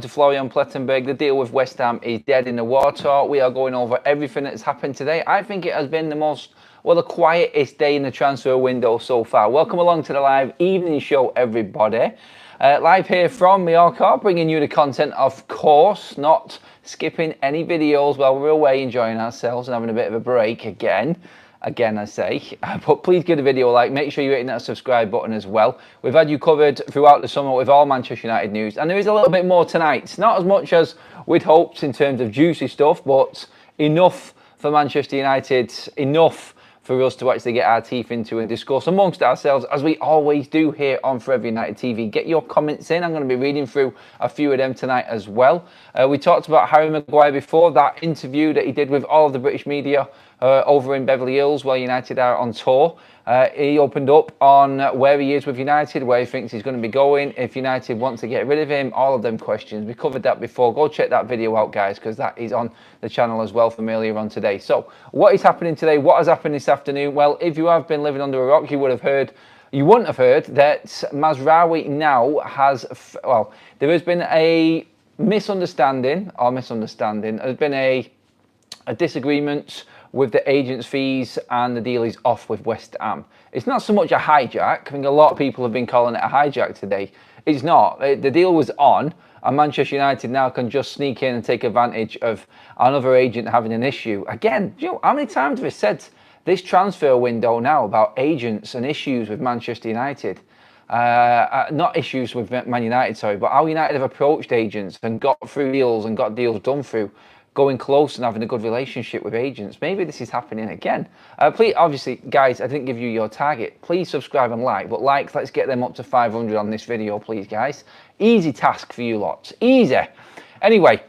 To Florian Plettenberg, the deal with West Ham is dead in the water. We are going over everything that's happened today. I think it has been the quietest day in the transfer window so far. Welcome along to the live evening show, everybody. Live here from Mallorca, bringing you the content, of course, not skipping any videos while we're away enjoying ourselves and having a bit of a break again, I say. But please give the video a like. Make sure you're hitting that subscribe button as well. We've had you covered throughout the summer with all Manchester United news, and there is a little bit more tonight. Not as much as we'd hoped in terms of juicy stuff, but enough for Manchester United, enough for us to actually get our teeth into and discuss amongst ourselves, as we always do here on Forever United TV. Get your comments in. I'm going to be reading through a few of them tonight as well. We talked about Harry Maguire before, that interview that he did with all of the British media over in Beverly Hills while United are on tour. He opened up on where he is with United, where he thinks he's going to be going, if United want to get rid of him, all of them questions. We covered that before. Go check that video out, guys, because that is on the channel as well from earlier on today. So what is happening today? What has happened this afternoon? Well, if you have been living under a rock, you wouldn't have heard that Mazraoui now has, well, there has been a misunderstanding. There's been a disagreement with the agent's fees, and the deal is off with West Ham. It's not so much a hijack. I think a lot of people have been calling it a hijack today. It's not. The deal was on, and Manchester United now can just sneak in and take advantage of another agent having an issue. Again, you know, how many times have I said this transfer window now about agents and issues with Manchester United? Not issues with Man United, sorry, but how United have approached agents and got through deals and got deals done through going close and having a good relationship with agents. Maybe this is happening again. Please, obviously, guys, I didn't give you your target. Please subscribe and like, but likes, let's get them up to 500 on this video, please, guys. Easy task for you lots, easy. Anyway,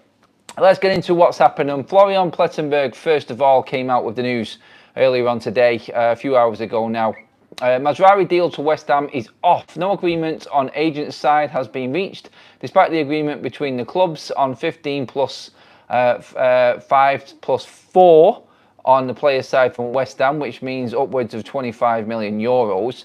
let's get into what's happening. Florian Plettenberg, first of all, came out with the news earlier on today, a few hours ago now. Mazraoui deal to West Ham is off. No agreement on agent's side has been reached, despite the agreement between the clubs on 15 plus 5 plus 4 on the player side from West Ham, which means upwards of 25 million euros.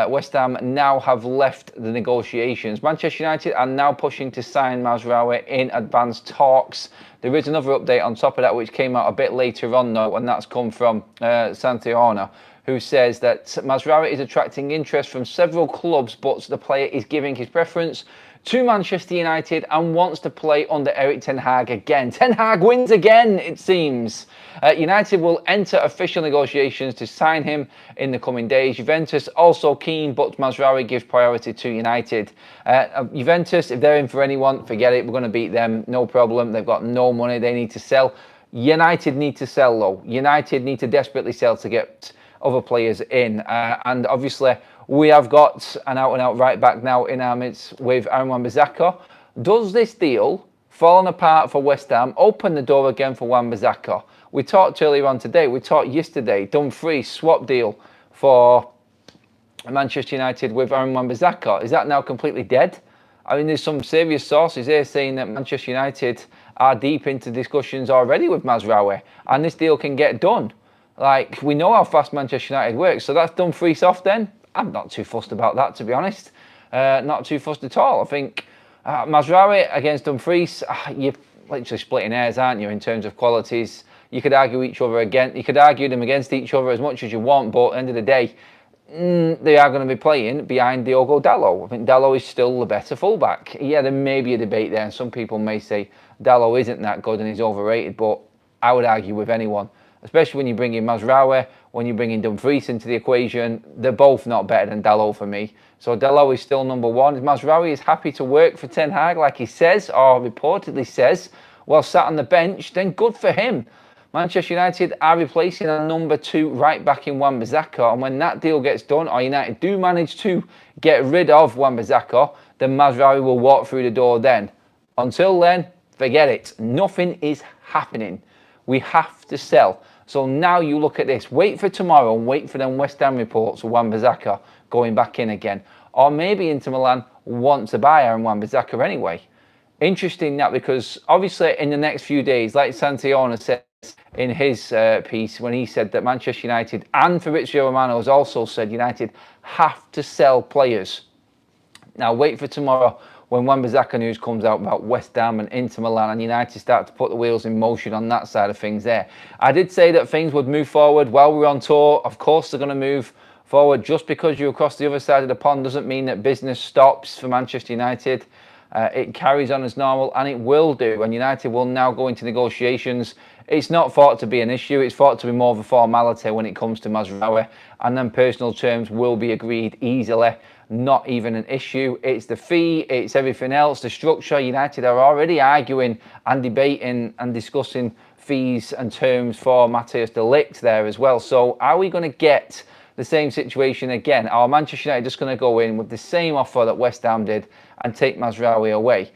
West Ham now have left the negotiations. Manchester United are now pushing to sign Mazraoui in advanced talks. There is another update on top of that which came out a bit later on though, and that's come from Santiona, who says that Mazraoui is attracting interest from several clubs, but the player is giving his preference to Manchester United and wants to play under Erik Ten Hag again. Ten Hag wins again, it seems. United will enter official negotiations to sign him in the coming days. Juventus also keen, but Mazraoui gives priority to United. Juventus, if they're in for anyone, forget it. We're going to beat them, no problem. They've got no money. They need to sell. United need to sell, though. United need to desperately sell to get other players in. And obviously, we have got an out-and-out right-back now in our midst with Wan-Bissaka. Does this deal, falling apart for West Ham, open the door again for Wan-Bissaka? We talked earlier on today, we talked yesterday, Dumfries swap deal for Manchester United with Wan-Bissaka. Is that now completely dead? I mean, there's some serious sources here saying that Manchester United are deep into discussions already with Mazraoui, and this deal can get done. Like, we know how fast Manchester United works, so that's Dumfries off then? I'm not too fussed about that, to be honest. Not too fussed at all. I think Mazraoui against Dumfries, you're literally splitting hairs, aren't you, in terms of qualities? You could argue them against each other as much as you want, but at the end of the day, they are going to be playing behind Diogo Dalot. I think Dalot is still the better fullback. Yeah, there may be a debate there, and some people may say Dalot isn't that good and he's overrated, but I would argue with anyone, especially when you bring in Mazraoui, when you bring in Dumfries into the equation. They're both not better than Dalot for me. So Dalot is still number one. Mazraoui is happy to work for Ten Hag, like he says, or reportedly says, while sat on the bench, then good for him. Manchester United are replacing a number 2 right back in Wan-Bissaka, and when that deal gets done, or United do manage to get rid of Wan-Bissaka, then Mazraoui will walk through the door then. Until then, forget it. Nothing is happening. We have to sell. So now you look at this. Wait for tomorrow and wait for them West Ham reports of Wan-Bissaka going back in again. Or maybe Inter Milan want to buy Wan-Bissaka anyway. Interesting that, because obviously in the next few days, like Santiona said in his piece, when he said that Manchester United and Fabrizio Romano has also said United have to sell players. Now wait for tomorrow. when Wan-Bissaka news comes out about West Ham and Inter Milan and United start to put the wheels in motion on that side of things there. I did say that things would move forward while we were on tour. Of course they're going to move forward. Just because you're across the other side of the pond doesn't mean that business stops for Manchester United. It carries on as normal, and it will do, and United will now go into negotiations. It's not thought to be an issue, it's thought to be more of a formality when it comes to Mazraoui, and then personal terms will be agreed easily. Not even an issue. It's the fee, it's everything else, the structure. United are already arguing and debating and discussing fees and terms for Matthias de Ligt there as well. So are we going to get the same situation again? Are Manchester United just going to go in with the same offer that West Ham did and take Mazraoui away?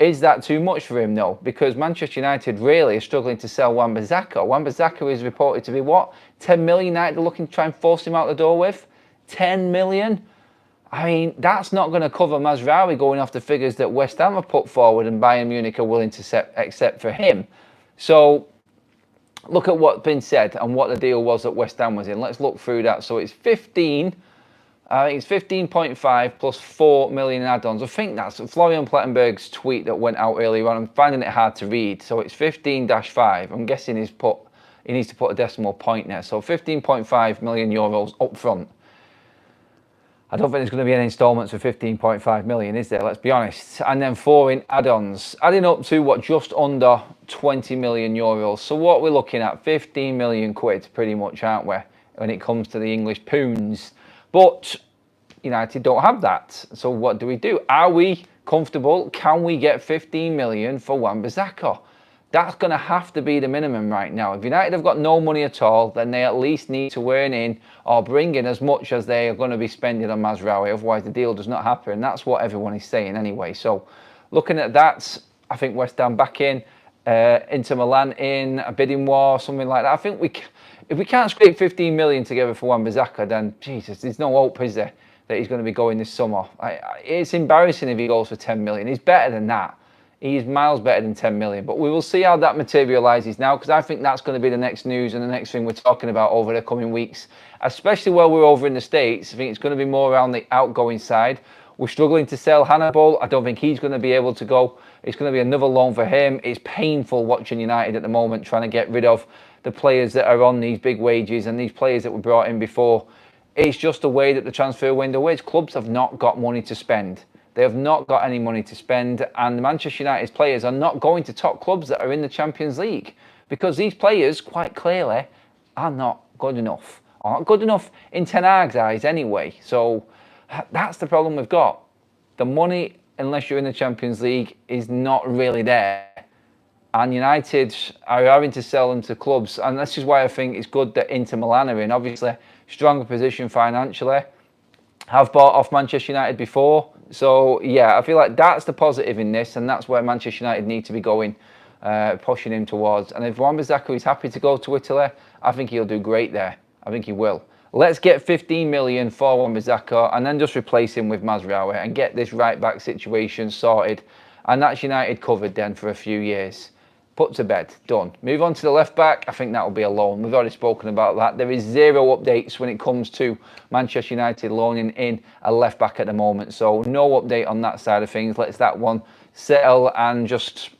Is that too much for him? No, because Manchester United really is struggling to sell Wan-Bissaka. Wan-Bissaka is reported to be what? 10 million United are looking to try and force him out the door with? 10 million? I mean, that's not going to cover Mazraoui going off the figures that West Ham have put forward and Bayern Munich are willing to accept for him. So look at what's been said and what the deal was that West Ham was in. Let's look through that. So it's 15. I think it's 15.5 plus 4 million in add-ons. I think that's Florian Plettenberg's tweet that went out earlier on. I'm finding it hard to read. So it's 15-5. I'm guessing he needs to put a decimal point there. So 15.5 million euros up front. I don't think there's going to be any instalments for 15.5 million, is there? Let's be honest. And then 4 in add-ons, adding up to what, just under 20 million euros. So what we're looking at, 15 million quid pretty much, aren't we, when it comes to the English pounds. But United don't have that. So what do? Are we comfortable? Can we get 15 million for Wan-Bissaka? That's going to have to be the minimum right now. If United have got no money at all, then they at least need to earn in or bring in as much as they are going to be spending on Mazraoui. Otherwise, the deal does not happen. And that's what everyone is saying anyway. So looking at that, I think West Ham back in, Inter Milan in, a bidding war, something like that. I think if we can't scrape 15 million together for Wan-Bissaka, then, Jesus, there's no hope, is there, that he's going to be going this summer. It's embarrassing if he goes for 10 million. He's better than that. He's miles better than 10 million. But we will see how that materialises now, because I think that's going to be the next news and the next thing we're talking about over the coming weeks, especially while we're over in the States. I think it's going to be more around the outgoing side. We're struggling to sell Hannibal. I don't think he's going to be able to go. It's going to be another loan for him. It's painful watching United at the moment, trying to get rid of the players that are on these big wages and these players that were brought in before. It's just the way that the transfer window is. Clubs have not got money to spend. They have not got any money to spend, and the Manchester United's players are not going to top clubs that are in the Champions League, because these players, quite clearly, are not good enough. Aren't good enough in Ten Hag's eyes anyway. So that's the problem we've got. The money, unless you're in the Champions League, is not really there. And United are having to sell them to clubs, and this is why I think it's good that Inter Milan are in. Obviously, stronger position financially. Have bought off Manchester United before. So, yeah, I feel like that's the positive in this, and that's where Manchester United need to be going, pushing him towards. And if Wan-Bissaka is happy to go to Italy, I think he'll do great there. I think he will. Let's get 15 million for Wan-Bissaka and then just replace him with Mazraoui and get this right-back situation sorted. And that's United covered then for a few years. Put to bed, done. Move on to the left back. I think that will be a loan. We've already spoken about that. There is zero updates when it comes to Manchester United loaning in a left back at the moment. So no update on that side of things. Let's that one settle and just,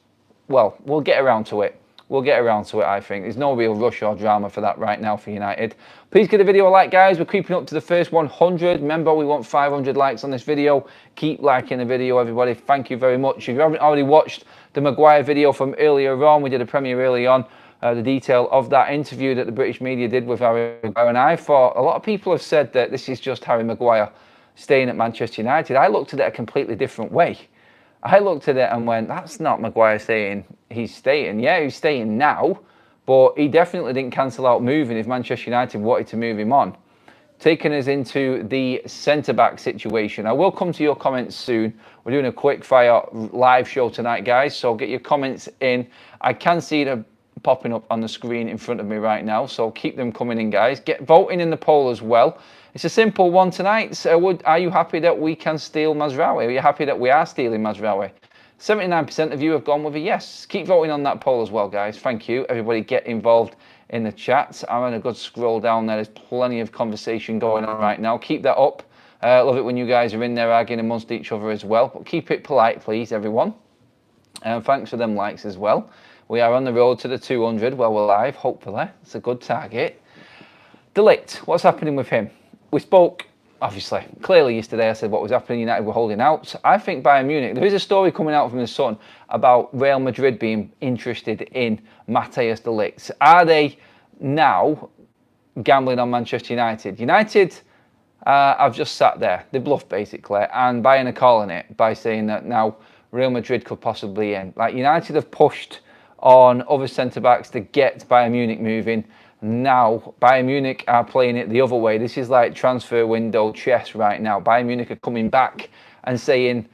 well, we'll get around to it. We'll get around to it, I think. There's no real rush or drama for that right now for United. Please give the video a like, guys. We're creeping up to the first 100. Remember, we want 500 likes on this video. Keep liking the video, everybody. Thank you very much. If you haven't already watched the Maguire video from earlier on, we did a premiere early on, the detail of that interview that the British media did with Harry Maguire. And I thought, a lot of people have said that this is just Harry Maguire staying at Manchester United. I looked at it a completely different way. I looked at it and went, that's not Maguire saying he's staying. Yeah, he's staying now, but he definitely didn't cancel out moving if Manchester United wanted to move him on. Taking us into the centre-back situation. I will come to your comments soon. We're doing a quick fire live show tonight, guys, so get your comments in. I can see them popping up on the screen in front of me right now, so keep them coming in, guys. Get voting in the poll as well. It's a simple one tonight. So are you happy that we can steal Mazraoui? Are you happy that we are stealing Mazraoui? 79% of you have gone with a yes. Keep voting on that poll as well, guys. Thank you. Everybody get involved in the chat. I'm on a good scroll down there. There's plenty of conversation going on right now. Keep that up. Love it when you guys are in there arguing amongst each other as well. But keep it polite, please, everyone. And thanks for them likes as well. We are on the road to the 200. Well, we're live, hopefully. It's a good target. Ligt, what's happening with him? We spoke, obviously, clearly yesterday. I said what was happening. United were holding out. I think Bayern Munich, there is a story coming out from the Sun about Real Madrid being interested in Matthias de Ligt. Are they now gambling on Manchester United? United have just sat there. They bluffed, basically. And Bayern are calling it by saying that now Real Madrid could possibly in. Like, United have pushed on other centre-backs to get Bayern Munich moving. Now, Bayern Munich are playing it the other way. This is like transfer window chess right now. Bayern Munich are coming back and saying,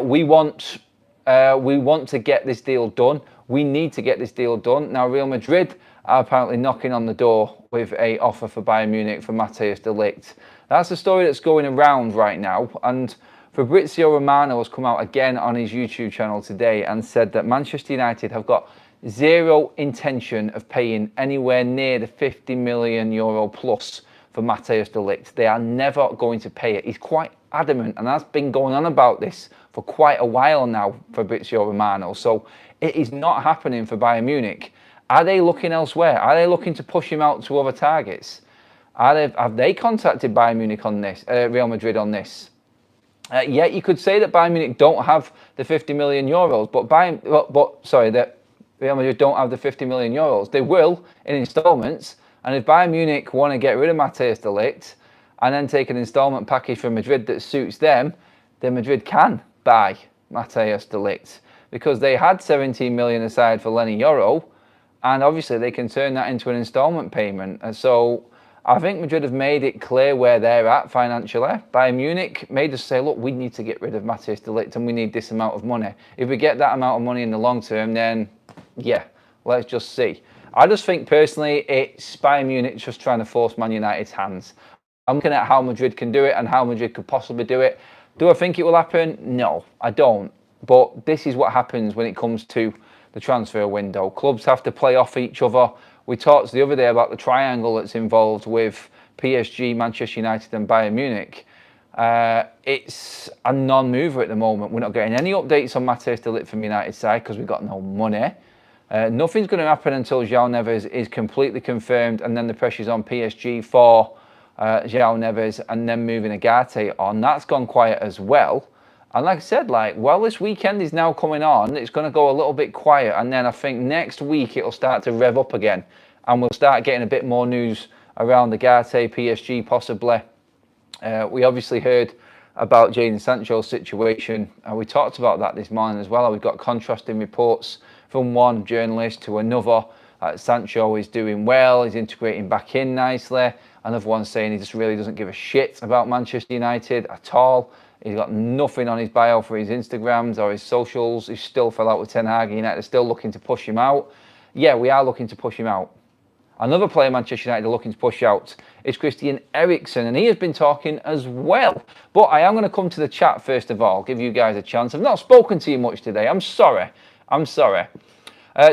we want to get this deal done. We need to get this deal done. Now, Real Madrid are apparently knocking on the door with an offer for Bayern Munich for Matthias de Ligt. That's the story that's going around right now. And Fabrizio Romano has come out again on his YouTube channel today and said that Manchester United have got zero intention of paying anywhere near the €50 million plus for Matthias de Ligt. They are never going to pay it. He's quite adamant, and has been going on about this for quite a while now, Fabrizio Romano. So it is not happening for Bayern Munich. Are they looking elsewhere? Are they looking to push him out to other targets? Have they contacted Bayern Munich on this, Real Madrid on this? Yeah, you could say that Bayern Munich don't have the €50 million, that Real Madrid don't have the €50 million. They will in instalments. And if Bayern Munich want to get rid of Matthias de Ligt and then take an instalment package from Madrid that suits them, then Madrid can buy Matthias de Ligt, because they had 17 million aside for Lenny Yoro, and obviously they can turn that into an instalment payment. And so I think Madrid have made it clear where they're at financially. Bayern Munich may just say, look, we need to get rid of Matthias de Ligt and we need this amount of money. If we get that amount of money in the long term, then yeah, let's just see. I just think personally it's Bayern Munich just trying to force Man United's hands. I'm looking at how Madrid can do it and how Madrid could possibly do it. Do I think it will happen? No, I don't. But this is what happens when it comes to the transfer window. Clubs have to play off each other. We talked the other day about the triangle that's involved with PSG, Manchester United and Bayern Munich. It's a non-mover at the moment. We're not getting any updates on Matthias de Ligt from United side because we've got no money. Nothing's going to happen until João Neves is completely confirmed, and then the pressure's on PSG for João Neves and then moving Agate on. That's gone quiet as well. And like I said, this weekend is now coming on, it's going to go a little bit quiet, and then I think next week it'll start to rev up again, and we'll start getting a bit more news around Agate, PSG possibly. We obviously heard about Jadon Sancho's situation. We talked about that this morning as well. We've got contrasting reports from one journalist to another. Sancho is doing well, he's integrating back in nicely. Another one saying he just really doesn't give a shit about Manchester United at all. He's got nothing on his bio for his Instagrams or his socials. He still fell out with Ten Hag. United are still looking to push him out. Yeah, we are looking to push him out. Another player Manchester United are looking to push out is Christian Eriksen, and he has been talking as well. But I am going to come to the chat first of all, give you guys a chance. I've not spoken to you much today. I'm sorry.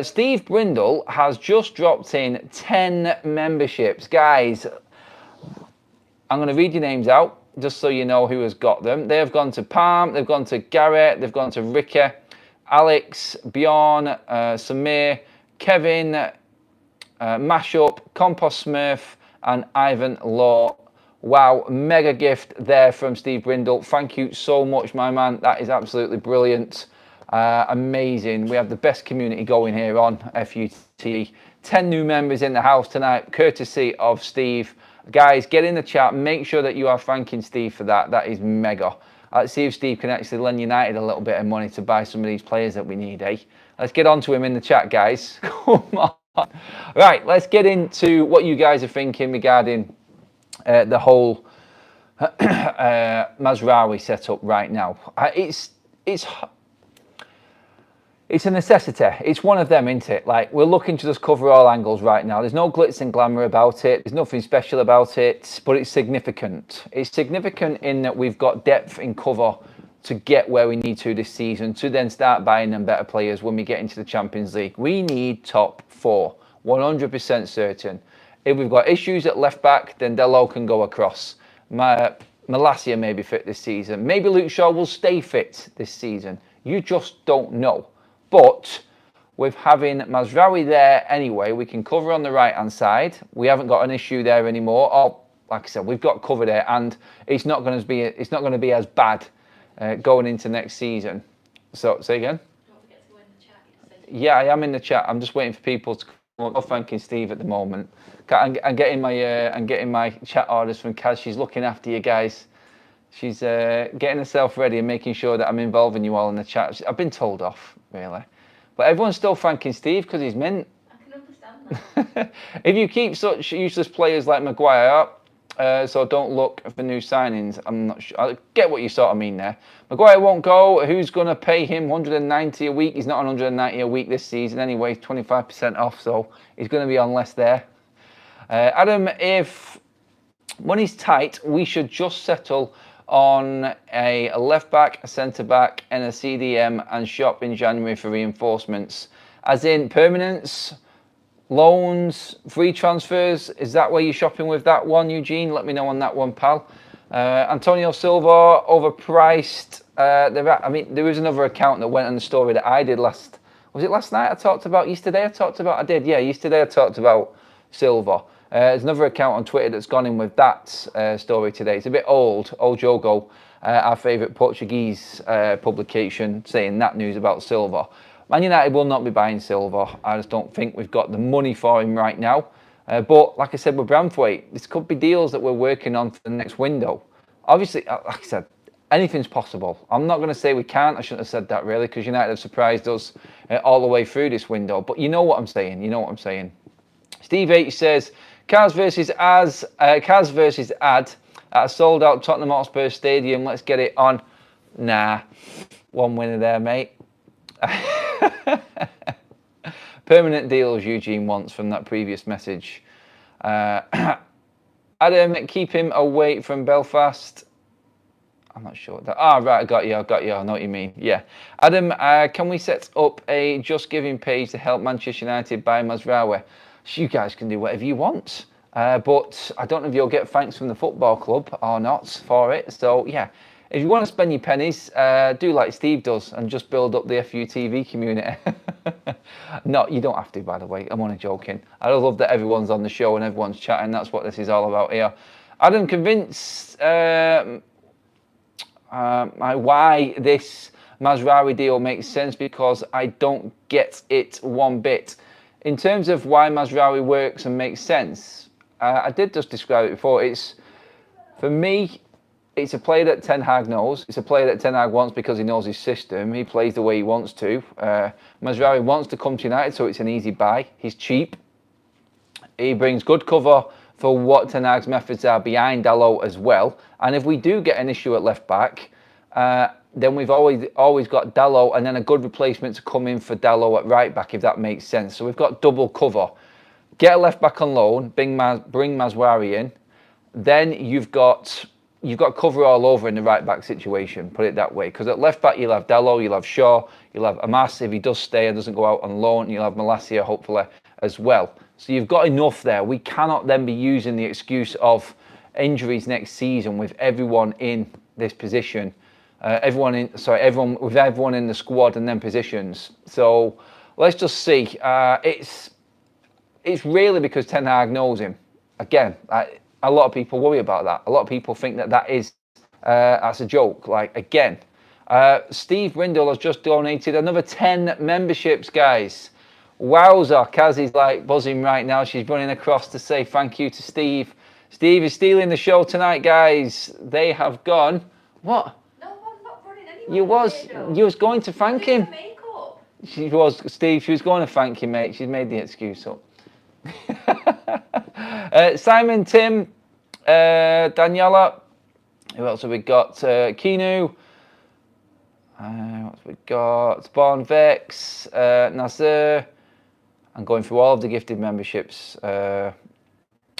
Steve Brindle has just dropped in 10 memberships. Guys, I'm going to read your names out just so you know who has got them. They have gone to Palm, they've gone to Garrett, they've gone to Ricky, Alex, Bjorn, Samir, Kevin, Mashup, Compost Smurf, and Ivan Law. Wow, mega gift there from Steve Brindle. Thank you so much, my man. That is absolutely brilliant. Amazing. We have the best community going here on FUTV. 10 new members in the house tonight, courtesy of Steve. Guys, get in the chat. Make sure that you are thanking Steve for that. That is mega. Let's see if Steve can actually lend United a little bit of money to buy some of these players that we need, eh? Let's get on to him in the chat, guys. Come on. Right, let's get into what you guys are thinking regarding the whole Mazraoui setup right now. It's a necessity. It's one of them, isn't it? Like, we're looking to just cover all angles right now. There's no glitz and glamour about it. There's nothing special about it, but it's significant. It's significant in that we've got depth in cover to get where we need to this season, to then start buying them better players when we get into the Champions League. We need top four, 100% certain. If we've got issues at left back, then Delo can go across. Maguire may be fit this season. Maybe Luke Shaw will stay fit this season. You just don't know. But with having Mazraoui there anyway, we can cover on the right-hand side. We haven't got an issue there anymore. Or, like I said, we've got cover there, and it's not going to be as bad going into next season. So, say again. Don't forget to go in the chat. Yeah, I am in the chat. I'm just waiting for people to come up. Thanking Steve at the moment. I'm getting my chat orders from Kaz. She's looking after you guys. She's getting herself ready and making sure that I'm involving you all in the chat. I've been told off, really. But everyone's still thanking Steve because he's mint. I can understand that. If you keep such useless players like Maguire, so don't look for new signings. I'm not sure. I get what you sort of mean there. Maguire won't go. Who's going to pay him 190 a week? He's not on 190 a week this season anyway. 25% off, so he's going to be on less there. Adam, if money's tight, we should just settle on a left back, a centre back, and a CDM and shop in January for reinforcements. As in permanence, loans, free transfers. Is that where you're shopping with that one, Eugene? Let me know on that one, pal. Antonio Silva, overpriced. There was another account that went on the story that I did last night I talked about? Yesterday I talked about Silva. There's another account on Twitter that's gone in with that story today. It's a bit old. Old Jogo, our favourite Portuguese publication, saying that news about Silva. Man United will not be buying Silva. I just don't think we've got the money for him right now. But like I said with Branthwaite, this could be deals that we're working on for the next window. Obviously, like I said, anything's possible. I'm not going to say we can't. I shouldn't have said that really, because United have surprised us all the way through this window. But you know what I'm saying. Steve H says, Kaz versus Ad at a sold-out Tottenham Hotspur Stadium. Let's get it on. Nah, one winner there, mate. Permanent deals Eugene wants from that previous message. Adam, keep him away from Belfast. I'm not sure. Right, I got you. I know what you mean. Yeah. Adam, can we set up a Just Giving page to help Manchester United buy Mazraoui? You guys can do whatever you want. But I don't know if you'll get thanks from the football club or not for it. So, yeah. If you want to spend your pennies, do like Steve does and just build up the FUTV community. No, you don't have to, by the way. I'm only joking. I love that everyone's on the show and everyone's chatting. That's what this is all about here. Adam, convinced why this Mazraoui deal makes sense, because I don't get it one bit. In terms of why Mazraoui works and makes sense, I did just describe it before. For me, it's a player that Ten Hag knows. It's a player that Ten Hag wants because he knows his system. He plays the way he wants to. Mazraoui wants to come to United, so it's an easy buy. He's cheap. He brings good cover for what Ten Hag's methods are behind Dalot as well. And if we do get an issue at left back, then we've always got Dalot and then a good replacement to come in for Dalot at right back, if that makes sense. So we've got double cover. Get a left back on loan, bring Mazraoui in. Then you've got cover all over in the right back situation, put it that way. Because at left back you'll have Dalot, you'll have Shaw, you'll have Amas if he does stay and doesn't go out on loan, and you'll have Maguire hopefully as well. So you've got enough there. We cannot then be using the excuse of injuries next season with everyone in this position. Everyone in the squad and then positions. So let's just see. It's really because Ten Hag knows him. Again, a lot of people worry about that. A lot of people think that's a joke. Like, again, Steve Brindle has just donated another 10 memberships, guys. Wowza, Kaz is like buzzing right now. She's running across to say thank you to Steve. Steve is stealing the show tonight, guys. They have gone. What? No, I'm not running anywhere. You was going to thank him. Makeup. She was, Steve. She was going to thank you, mate. She's made the excuse up. Simon, Tim, Daniela. Who else have we got? Kinu. What have we got? Spawn Vex, Nasser. I'm going through all of the gifted memberships.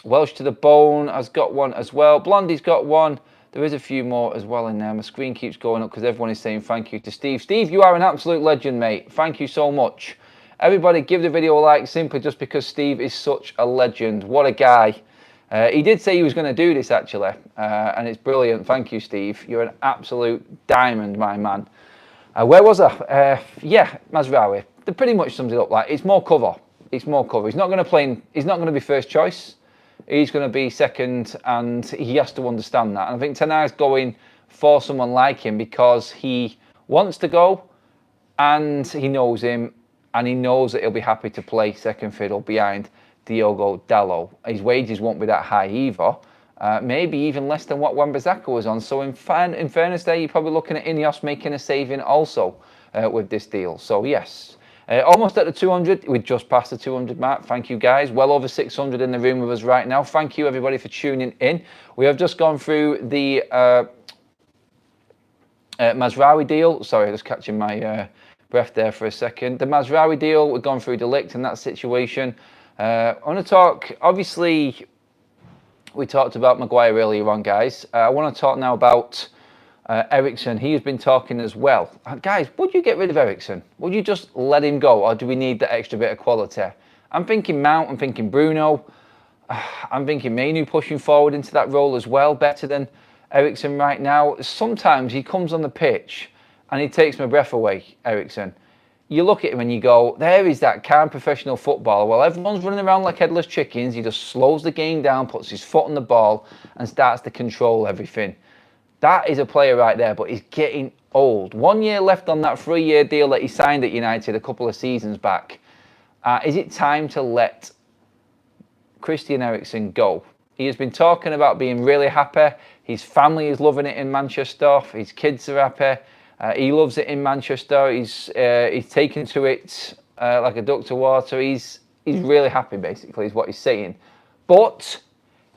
Welsh to the Bone has got one as well. Blondie's got one. There is a few more as well in there. My screen keeps going up because everyone is saying thank you to Steve. Steve, you are an absolute legend, mate. Thank you so much. Everybody give the video a like simply just because Steve is such a legend. What a guy. He did say he was going to do this actually, and it's brilliant. Thank you, Steve. You're an absolute diamond, my man. Where was I? Yeah, Mazraoui. That pretty much sums it up. Like, it's more cover. It's more cover. He's not going to play. He's not going to be first choice. He's going to be second, and he has to understand that. And I think Ten Hag's going for someone like him because he wants to go, and he knows him, and he knows that he'll be happy to play second fiddle behind Diogo Dalot. His wages won't be that high either. Maybe even less than what Wan-Bissaka was on. So in fairness there, you're probably looking at Ineos making a saving also with this deal. So yes, almost at the 200. We just passed the 200 mark. Thank you guys. Well over 600 in the room with us right now. Thank you everybody for tuning in. We have just gone through the Mazraoui deal. Sorry, just catching my breath there for a second. The Mazraoui deal, we've gone through the Ligt in that situation. I want to talk, obviously, we talked about Maguire earlier on, guys. I want to talk now about Eriksen. He has been talking as well. Guys, would you get rid of Eriksen? Would you just let him go, or do we need that extra bit of quality? I'm thinking Mount, I'm thinking Bruno. I'm thinking Mainu pushing forward into that role as well, better than Eriksen right now. Sometimes he comes on the pitch and he takes my breath away, Eriksen. You look at him and you go, there is that calm professional footballer. While everyone's running around like headless chickens, he just slows the game down, puts his foot on the ball and starts to control everything. That is a player right there, but he's getting old. 1 year left on that 3-year deal that he signed at United a couple of seasons back. Is it time to let Christian Eriksen go? He has been talking about being really happy. His family is loving it in Manchester. His kids are happy. He loves it in Manchester. He's taken to it like a duck to water. He's really happy, basically, is what he's saying. But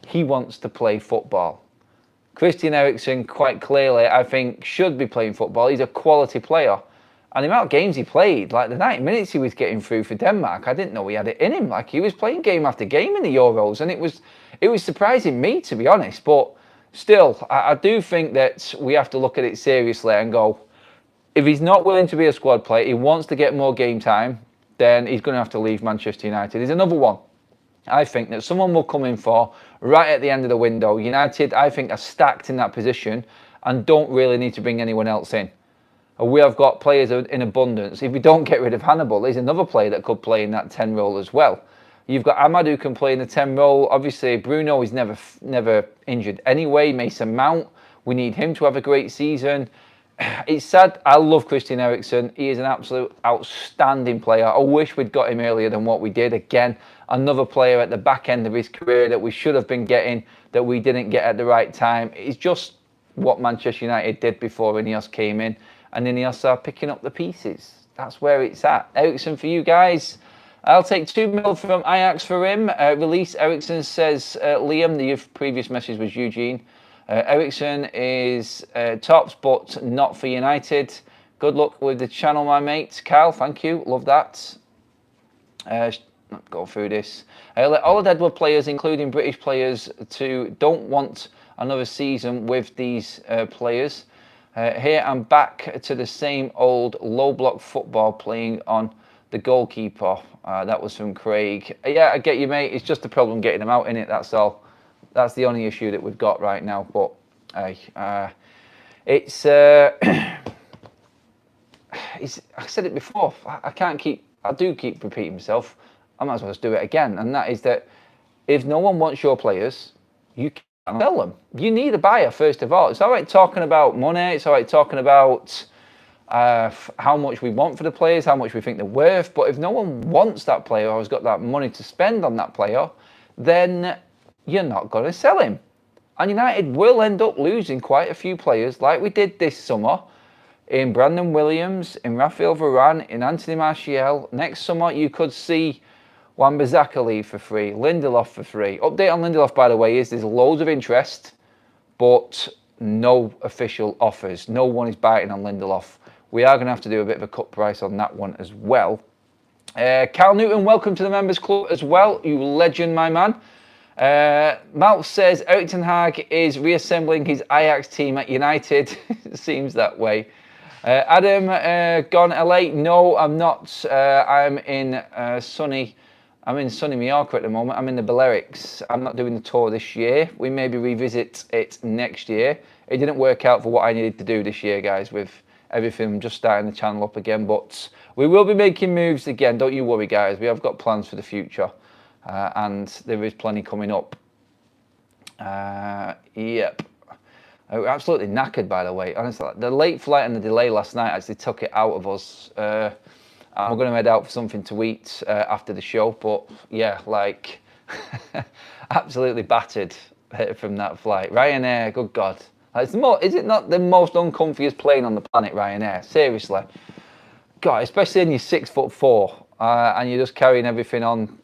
he wants to play football. Christian Eriksen, quite clearly, I think, should be playing football. He's a quality player. And the amount of games he played, like the 90 minutes he was getting through for Denmark, I didn't know he had it in him. Like, he was playing game after game in the Euros, and it was surprising me, to be honest. But still, I do think that we have to look at it seriously and go, if he's not willing to be a squad player, he wants to get more game time, then he's going to have to leave Manchester United. There's another one I think that someone will come in for right at the end of the window. United, I think, are stacked in that position and don't really need to bring anyone else in. We have got players in abundance. If we don't get rid of Hannibal, there's another player that could play in that 10 role as well. You've got Ahmad who can play in the 10 role. Obviously, Bruno is never injured anyway. Mason Mount, we need him to have a great season. It's sad. I love Christian Eriksen. He is an absolute outstanding player. I wish we'd got him earlier than what we did. Again, another player at the back end of his career that we should have been getting, that we didn't get at the right time. It's just what Manchester United did before Ineos came in, and Ineos are picking up the pieces. That's where it's at. Eriksen for you guys. I'll take 2 mil from Ajax for him. Release Eriksen, says Liam. The previous message was Eugene. Eriksen is tops, but not for United. Good luck with the channel, my mate. Carl, thank you. Love that. Go through this. Let all the Deadwood players, including British players, don't want another season with these players. Here I'm back to the same old low block football playing on the goalkeeper. That was from Craig. Yeah, I get you, mate. It's just a problem getting them out, innit? That's all. That's the only issue that we've got right now. But it's I said it before. I do keep repeating myself. I might as well just do it again. And that is that if no one wants your players, you can't sell them. You need a buyer, first of all. It's all right talking about money. It's all right talking about how much we want for the players, how much we think they're worth. But if no one wants that player or has got that money to spend on that player, then you're not going to sell him. And United will end up losing quite a few players like we did this summer in Brandon Williams, in Raphael Varane, in Anthony Martial. Next summer, you could see Wan-Bissaka leave for free, Lindelof for free. Update on Lindelof, by the way, is there's loads of interest, but no official offers. No one is biting on Lindelof. We are going to have to do a bit of a cut price on that one as well. Cal Newton, welcome to the members club as well. You legend, my man. Malf says Erik ten Hag is reassembling his Ajax team at United. Seems that way. Adam, gone LA? No, I'm not. I'm in sunny I'm in sunny Mallorca at the moment. I'm in the Balearics. I'm not doing the tour this year. We maybe revisit it next year. It didn't work out for what I needed to do this year, guys, with everything just starting the channel up again. But we will be making moves again. Don't you worry, guys. We have got plans for the future. And there is plenty coming up. Yep. We're absolutely knackered, by the way. Honestly, the late flight and the delay last night actually took it out of us. I'm going to head out for something to eat after the show. But yeah, like absolutely battered from that flight. Ryanair, good God. It's is it not the most uncomfiest plane on the planet, Ryanair? Seriously. God, especially when you're 6'4" and you're just carrying everything on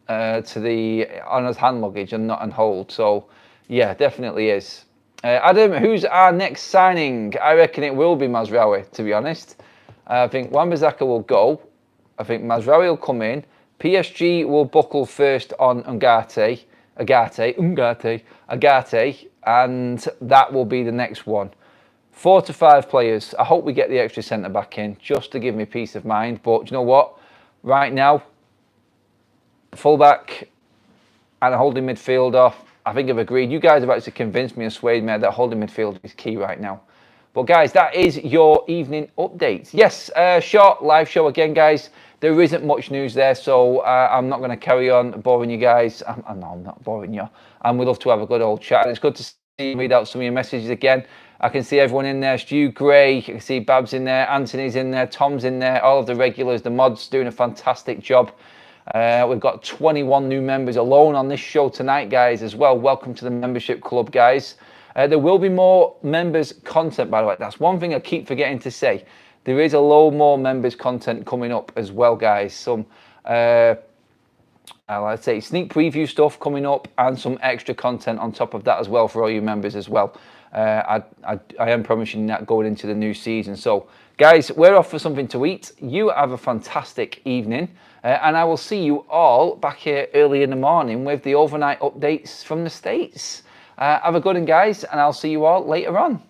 as hand luggage and not on hold. So yeah, definitely is. Adam, who's our next signing? I reckon it will be Mazraoui, to be honest. I think Wan-Bissaka will go. I think Mazraoui will come in. PSG will buckle first on Agate, and that will be the next one. 4 to 5 players. I hope we get the extra centre back in just to give me peace of mind. But you know what? Right now, fullback and a holding midfielder, I think I've agreed. You guys have actually convinced me and swayed me that holding midfielder is key right now. But guys, that is your evening update. Yes, short live show again, guys. There isn't much news there, so I'm not going to carry on boring you guys. No, I'm not boring you. And we'd love to have a good old chat. And it's good to see you read out some of your messages again. I can see everyone in there. Stu Gray, I can see Babs in there, Anthony's in there, Tom's in there, all of the regulars, the mods doing a fantastic job. We've got 21 new members alone on this show tonight, guys, as well. Welcome to the membership club, guys. There will be more members content, by the way. That's one thing I keep forgetting to say. There is a load more members content coming up as well, guys. Some, let's say, sneak preview stuff coming up and some extra content on top of that as well for all you members as well. I am promising that going into the new season. So, guys, we're off for something to eat. You have a fantastic evening. And I will see you all back here early in the morning with the overnight updates from the States. Have a good one, guys, and I'll see you all later on.